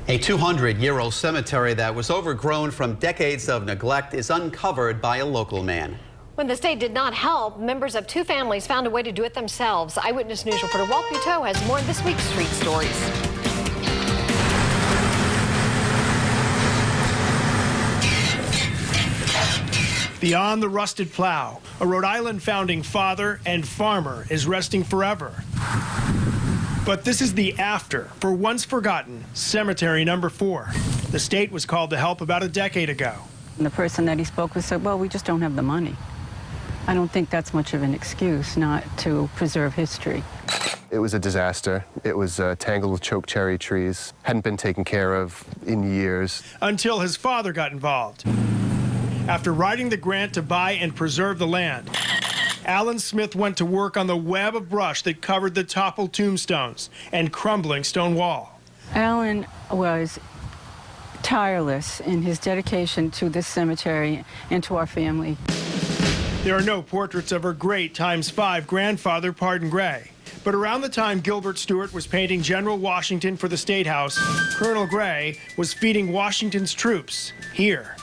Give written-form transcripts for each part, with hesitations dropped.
A 200-year-old cemetery that was overgrown from decades of neglect is uncovered by a local man. When the state did not help, members of two families found a way to do it themselves. Eyewitness News reporter Walt Buteau has more of this week's Street Stories. Beyond the rusted plow, a Rhode Island founding father and farmer is resting forever. But this is the after for once forgotten Cemetery Number 4. The state was called to help about a decade ago. And the person that he spoke with said, well, we just don't have the money. I don't think that's much of an excuse not to preserve history. It was a disaster. It was tangled with choke cherry trees, hadn't been taken care of in years. Until his father got involved. After writing the grant to buy and preserve the land, Alan Smith went to work on the web of brush that covered the toppled tombstones and crumbling stone wall. Alan was tireless in his dedication to this cemetery and to our family. There are no portraits of her great ×5 grandfather, Pardon Gray. But around the time Gilbert Stuart was painting General Washington for the State House, Colonel Gray was feeding Washington's troops here.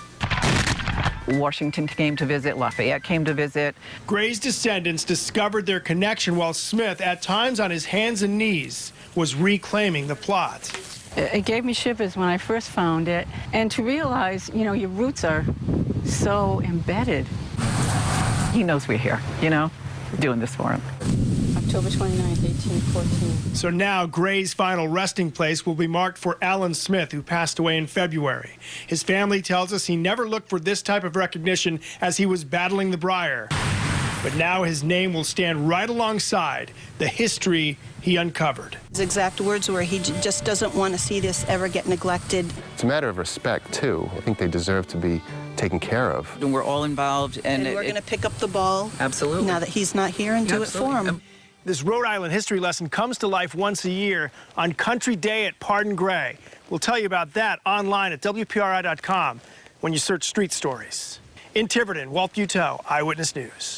Washington came to visit, Lafayette came to visit. Gray's descendants discovered their connection while Smith, at times on his hands and knees, was reclaiming the plot. It gave me shivers when I first found it, and to realize, you know, your roots are so embedded. He knows we're here, you know, doing this for him. October 29, 1814. So now Gray's final resting place will be marked for Alan Smith, who passed away in February. His family tells us he never looked for this type of recognition as he was battling the briar. But now his name will stand right alongside the history he uncovered. His exact words were he just doesn't want to see this ever get neglected. It's a matter of respect, too. I think they deserve to be taken care of. And we're all involved. And we're going to pick up the ball Absolutely. Now that he's not here and do it for him. This Rhode Island history lesson comes to life once a year on Country Day at Pardon Gray. We'll tell you about that online at WPRI.com when you search Street Stories. In Tiverton, Walt Buteau, Eyewitness News.